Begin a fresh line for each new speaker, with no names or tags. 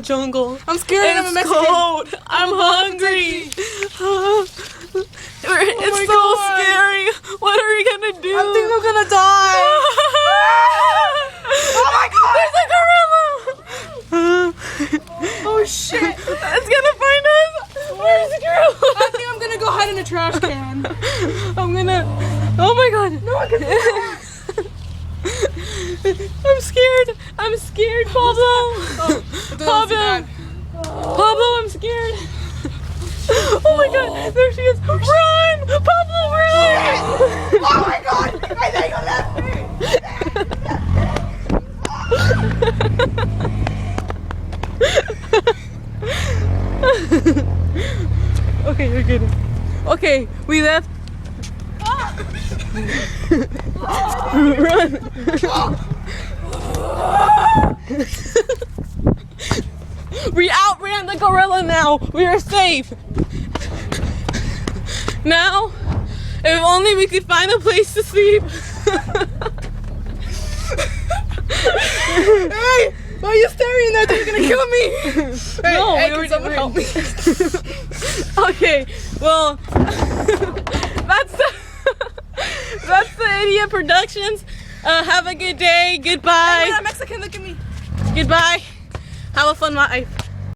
the jungle.
I'm scared. I'm a Mexican.
Cold. I'm hungry. It's so scary. What are we gonna do?
I think I'm gonna die. Oh my god!
There's a gorilla.
Oh shit!
It's gonna find us. Where's the gorilla?
I think I'm gonna go hide in a trash can.
I'm gonna. Oh my god.
No, I can.
I'm scared. I'm scared, Pablo. Pablo. Pablo, I'm scared. Oh my god, there she is. Run! Pablo, run!
Oh my god! I think you left me!
Okay, you're good. Okay, we left. Run! We outran the gorilla now. We are safe. Now, if only we could find a place to sleep.
Hey! Why are you staring at that? You're gonna kill me! Hey,
No,
hey,
we
can someone help me?
Okay, well, that's the Idiot Productions. Have a good day. Goodbye.
Hey, I'm Mexican. Look at me.
Goodbye. Have a fun life.